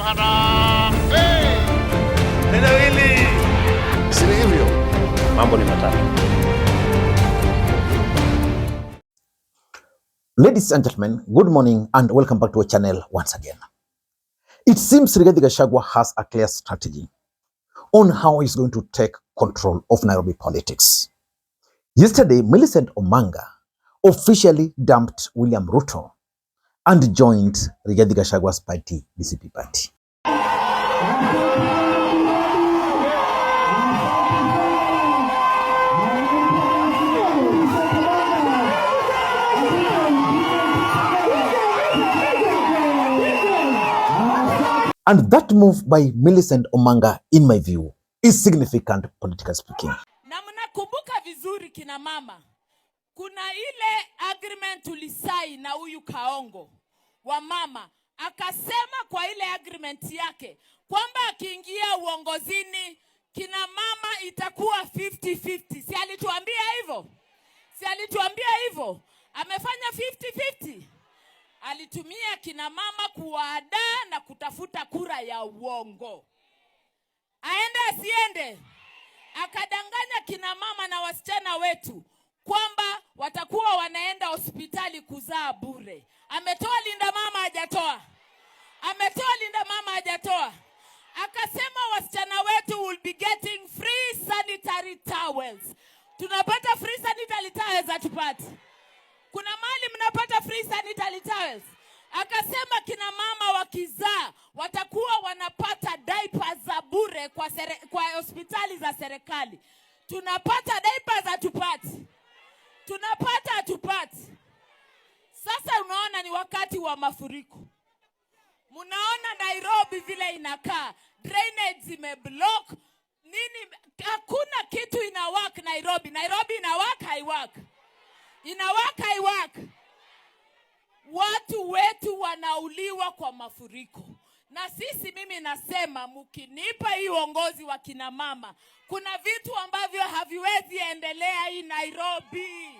Harambee! Eneo hili si hivyo. Mambo ni matatu. Ladies and gentlemen, good morning and welcome back to our channel once again. It seems Rigathi Gachagua has a clear strategy on how he's going to take control of Nairobi politics. Yesterday, Millicent Omanga officially dumped William Ruto and joined Rigathi Gachagua's party, DCP party. And that move by Millicent Omanga, in my view, is significant politically speaking. Na mnakumbuka vizuri kina mama, kuna ile agreement tulisai na huyu Kaongo wa mama, akasema kwa ile agreement yake kwamba akiingia uongozini kina mama itakuwa 50-50. Si alituambia hivyo? Si alituambia hivyo? Amefanya 50-50. Alitumia kina mama kuwaada na kutafuta kura ya uongo. Aende asiende? Akadanganya kina mama na wasichana wetu kwamba watakuwa wanaenda hospitali kuzaa bure. Ametoa linda mama hajatoa? Ametoa linda mama hajatoa? Akasema wasichana wetu will be getting free sanitary towels. Tunapata free sanitary towels atupati? Kuna mahali mnapata free sanitary towels? Akasema kina mama wakizaa watakuwa wanapata diapers za bure kwa hospitali za serikali. Tunapata diapers atupati? Tunapata atupati? Sasa unaona ni wakati wa mafuriko. Munaona Nairobi vile inakaa. Drainage zimeblock. Nini? Hakuna kitu inawaka Nairobi. Nairobi inawaka haiwaka. Inawaka haiwaka. Watu wetu wanauliwa kwa mafuriko. Na sisi mimi nasema mkinipa hii uongozi wa kina mama, kuna vitu ambavyo haviwezi endelea hii Nairobi.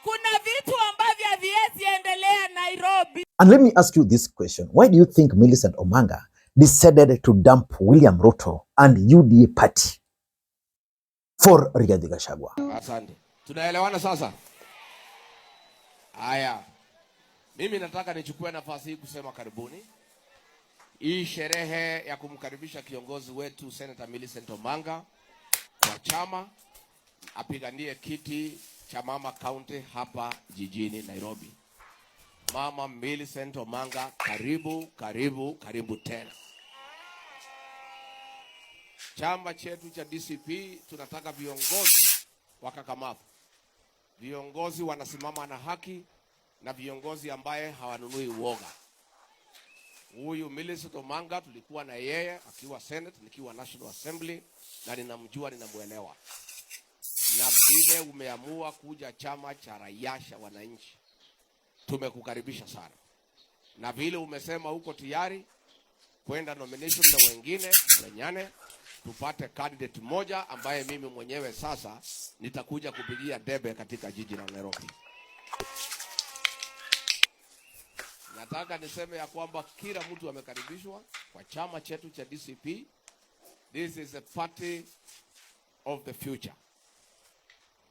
Kuna vitu ambavyo haviwezi endelea Nairobi. And let me ask you this question. Why do you think Millicent Omanga decided to dump William Ruto and UDA party for Rigathi Gachagua? Asante. Tunaelewana sasa? Haya. Mimi nataka nichukue nafasi hii kusema karibuni. Hii sherehe ya kumkaribisha kiongozi wetu Senator Millicent Omanga kwa chama apiganie kiti cha mama county hapa jijini Nairobi. Mama Millicent Omanga, karibu, karibu, karibu tena. Chama chetu cha DCP tunataka viongozi wakakamavu. Viongozi wanasimama na haki na viongozi ambaye hawanunui uoga. Huyu Millicent Omanga tulikuwa na yeye akiwa Senate, nikiwa National Assembly, na ninamjua, ninamuelewa. Na vile umeamua kuja chama cha Rayasha wananchi, tumekukaribisha sana. Na vile umesema huko tayari kwenda nomination na wengine tumenyane, tupate candidate moja ambaye mimi mwenyewe sasa nitakuja kupigia debe katika jiji la Nairobi. Nataka niseme ya kwamba kila mtu amekaribishwa kwa chama chetu cha DCP. This is a party of the future.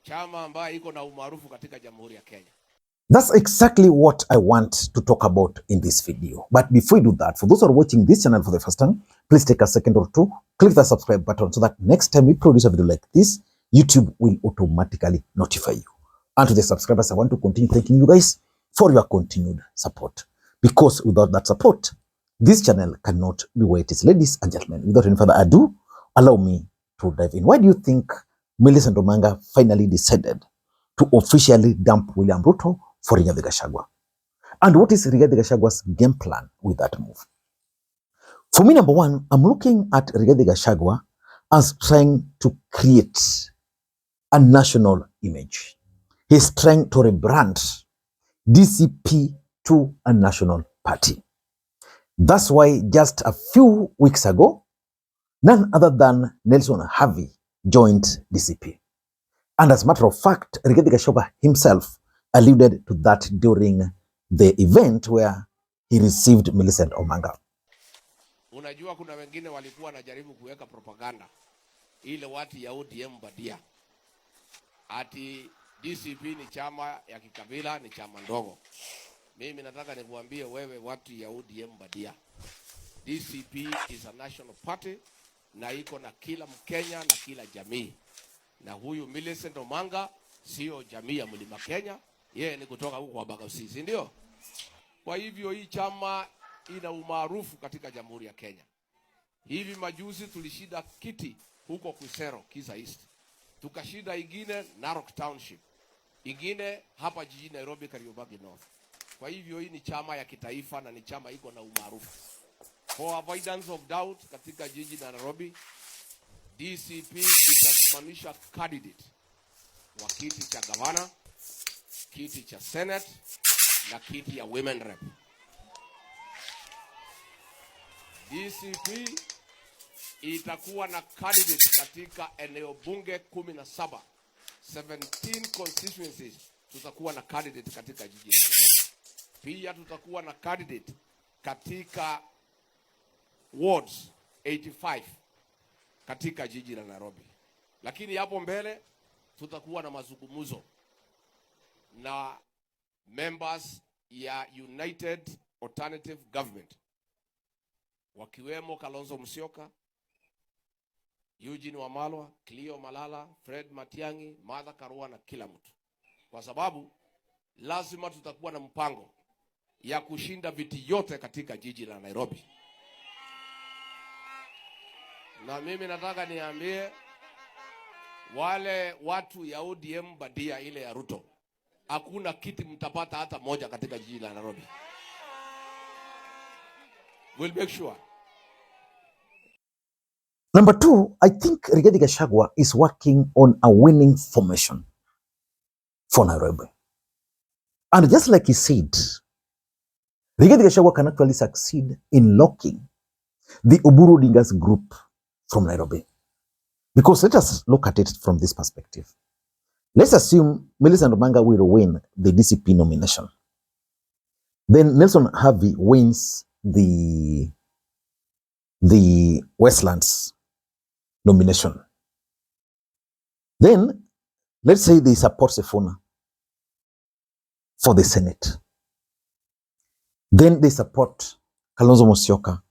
Chama ambayo iko na umaarufu katika Jamhuri ya Kenya. That's exactly what I want to talk about in this video. But before we do that, for those who are watching this channel for the first time, please take a second or two, click the subscribe button so that next time we produce a video like this, YouTube will automatically notify you. And to the subscribers, I want to continue thanking you guys for your continued support. Because without that support, this channel cannot be where it is. Ladies and gentlemen, without any further ado, allow me to dive in. Why do you think Millicent Omanga finally decided to officially dump William Ruto for Rigathi Gachagua? And what is Rigathi Gachagua's game plan with that move? For me, number one, I'm looking at Rigathi Gachagua as trying to create a national image. He's trying to rebrand DCP to a national party. That's why just a few weeks ago, none other than Nelson Havi joined DCP. And as a matter of fact, Rigathi Gachagua himself alluded to that during the event where he received Millicent Omanga. Unajua kuna wengine walikuwa wanajaribu kuweka propaganda ile watu ya ODM badia, ati DCP ni chama ya kikabila, ni chama ndogo. Mimi nataka nikuambie wewe watu ya ODM badia, DCP is a national party na iko na kila Mkenya na kila jamii. Na huyu Millicent Omanga sio jamii ya Mlima Kenya, yeye ni kutoka huko kwa Bagausi, si ndio? Kwa hivyo hii chama ina umaarufu katika Jamhuri ya Kenya. Hivi majuzi tulishida kiti huko Kusero, Kisa East. Tukashida ingine Narok Township. Ingine hapa jijini Nairobi, Kariobangi North. Kwa hivyo hii ni chama ya kitaifa na ni chama iko na umaarufu. For avoidance of doubt, katika jiji la Nairobi, DCP itasimamisha candidate wa kiti cha gavana, kiti cha Senate na kiti ya women rep. DCP itakuwa na candidate katika eneo bunge 17, 17 constituencies. Tutakuwa na candidate katika jiji la Nairobi. Pia tutakuwa na candidate katika wards 85 katika jiji la Nairobi. Lakini hapo mbele tutakuwa na mazungumzo na members ya United Alternative Government, wakiwemo Kalonzo Musyoka, Eugene Wamalwa, Cleo Malala, Fred Matiangi, Martha Karua na kila mtu. Kwa sababu lazima tutakuwa na mpango ya kushinda viti yote katika jiji la Nairobi. Na mimi nataka niambie wale watu ya ODM badia ile ya Ruto, hakuna kiti mtapata hata moja katika jiji la Nairobi. We'll make sure. Number two, I think Rigathi Gachagua is working on a winning formation for Nairobi. And just like he said, Rigathi Gachagua can actually succeed in locking the Uhuru Odinga's group from Nairobi. Because let us look at it from this perspective. Let's assume Millicent Omanga will win the DCP nomination. Then Nelson Havi wins the Westlands nomination. Then let's say they support Sifuna for the Senate. Then they support Kalonzo Musyoka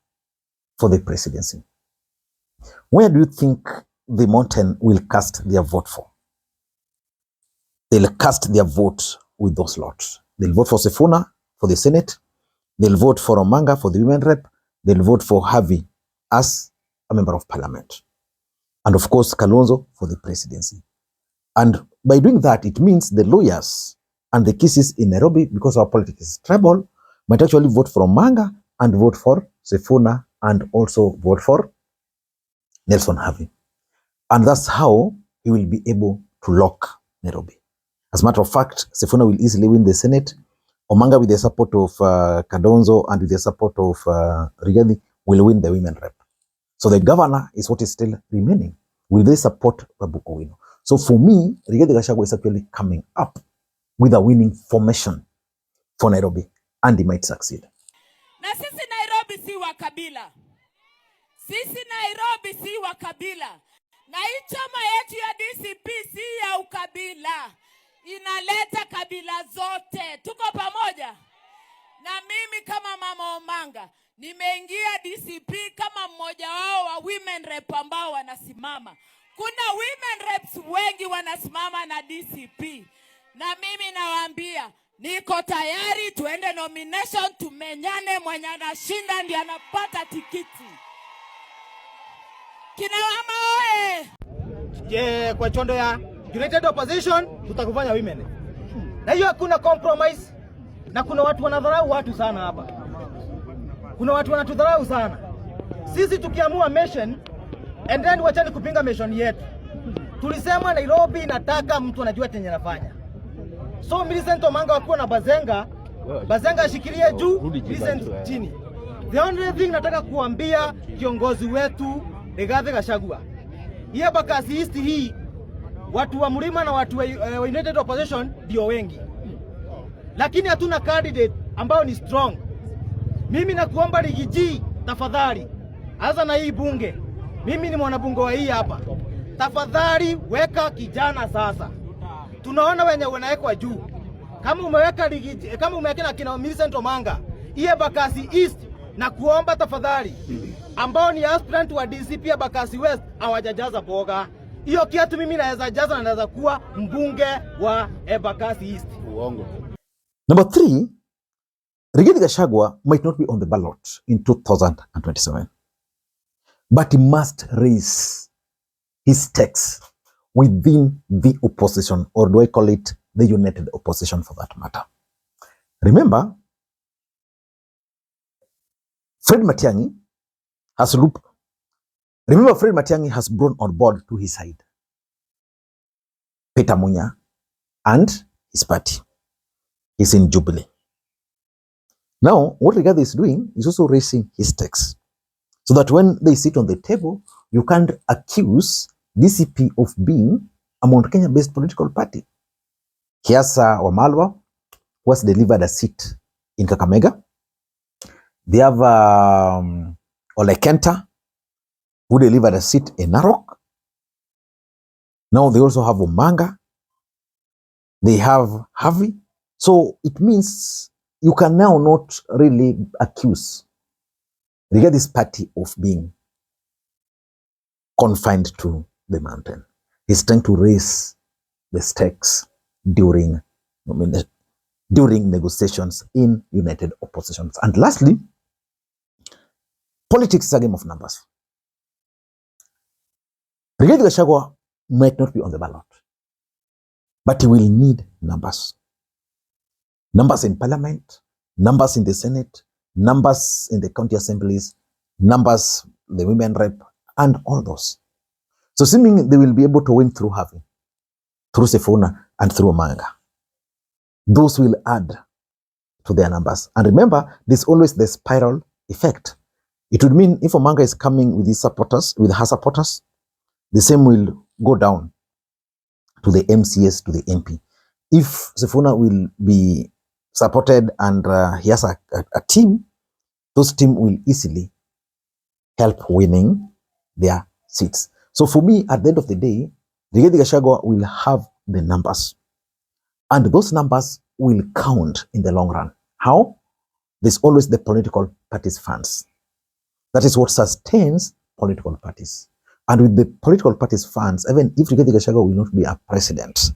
for the presidency. Where do you think the mountain will cast their vote for? They'll cast their vote with those lots. They'll vote for Sifuna for the Senate. They'll vote for Omanga for the women rep. They'll vote for Havi as a member of parliament. And of course, Kalonzo for the presidency. And by doing that, it means the lawyers and the cases in Nairobi, because our politics is tribal, might actually vote for Omanga and vote for Sifuna and also vote for Nelson Havi. And that's how he will be able to lock Nairobi. As a matter of fact, Sifuna will easily win the Senate. Omanga, with the support of Kalonzo and with the support of Rigathi, will win the women rep. So the governor is what is still remaining. Will they support Babu Owino? So for me, Rigathi Gachagua is actually coming up with a winning formation for Nairobi, and he might succeed. Na sisi Nairobi si wa kabila. Sisi Nairobi si wa kabila. Na hii chama yetu ya DCP si ya ukabila. Inaleta kabila zote. Tuko pamoja. Na mimi kama Mama Omanga nimeingia DCP kama mmoja wao wa women rep ambao wanasimama. Kuna women reps wengi wanasimama na DCP. Na mimi nawaambia niko tayari tuende nomination, tumenyane, mwenye anashinda ndiye anapata tikiti. Kina mama oe! Kwa chondo ya United Opposition tutakufanya women. Na hiyo hakuna compromise. Na kuna watu wanadharau watu sana hapa. Kuna watu wanatudharau sana. Sisi tukiamua mission and then wachani kupinga mission yetu. Tulisema Nairobi inataka mtu anajua chenye anafanya. So Millicent Omanga wakuwa na Bazenga ashikilie juu, Millicent chini. The only thing nataka kuambia kiongozi wetu Rigathi Gachagua, hii Bakasi East hii watu wa Mlima na watu wa United Opposition ndio wengi. Lakini hatuna candidate ambao ni strong. Mimi nakuomba Rigiji, tafadhali Hasa na hii bunge. Mimi ni mwanabunge wa hii hapa. Tafadhali weka kijana sasa. Tunaona wenye wanawekwa juu. Kama umeweka na kina Millicent Omanga, iye Bakasi East na kuomba tafadhali. Ambao ni aspirant wa DCP ya Bakasi West hawajajaza boga. Hiyo kiatu mimi naweza jaza na naweza kuwa mbunge wa Bakasi East. Uongo. Number 3, Rigathi Gachagua might not be on the ballot in 2027, but he must raise his stakes within the opposition, or do I call it the united opposition for that matter. Remember, Fred Matiangi has brought on board to his side Peter Munya and his party. He's in Jubilee. Now, what Rigathi is doing is also raising his stakes, so that when they sit on the table, you can't accuse DCP of being a Mount Kenya-based political party. Here's Wamalwa, who has delivered a seat in Kakamega. They have Ole Kenta, who delivered a seat in Narok. Now they also have Omanga. They have Harvey. So it means you can now not really accuse Rigathi's party of being confined to the mountain. He's trying to raise the stakes during negotiations in united oppositions. And lastly, politics is a game of numbers. Rigathi Gachagua might not be on the ballot, but he will need numbers. Numbers in parliament, numbers in the Senate, numbers in the county assemblies, numbers, the women rep, and all those. So assuming they will be able to win through Harvey, through Sifuna, and through Omanga, those will add to their numbers. And remember, there's always the spiral effect. It would mean if Omanga is coming with his supporters, with her supporters, the same will go down to the MCS, to the MP. If Sifuna will be supported and he has a team, those team will easily help winning their seats. So for me, at the end of the day, Rigathi Gachagua will have the numbers, and those numbers will count in the long run. How? There's always the political parties funds. That is what sustains political parties. And with the political parties funds, even if Rigathi Gachagua will not be a president,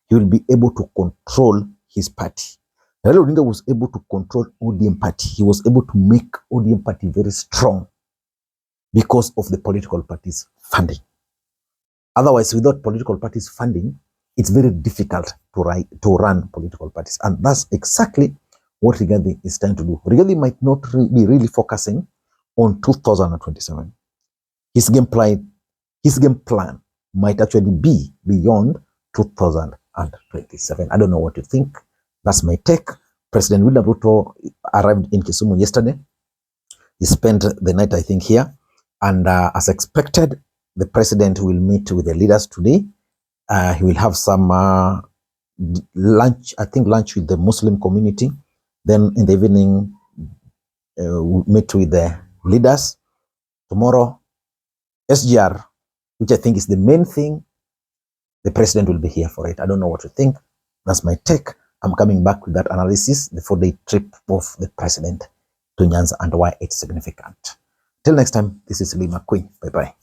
he will be able to control his party. Raila Odinga was able to control ODM party. He was able to make ODM party very strong because of the political parties funding. Otherwise, without political parties funding, it's very difficult to run political parties. And that's exactly what Rigathi is trying to do. Rigathi might not be really focusing on 2027. His game plan might actually be beyond 2027. I don't know what you think. That's my take. President William Ruto arrived in Kisumu yesterday. He spent the night, I think, here. And as expected, the president will meet with the leaders today. He will have some lunch, I think lunch with the Muslim community. Then in the evening, we'll meet with the leaders. Tomorrow, SGR, which I think is the main thing, the president will be here for it. I don't know what you think. That's my take. I'm coming back with that analysis, the 4-day trip of the president to Nyanza and why it's significant. Till next time, this is Makwiny. Bye-bye.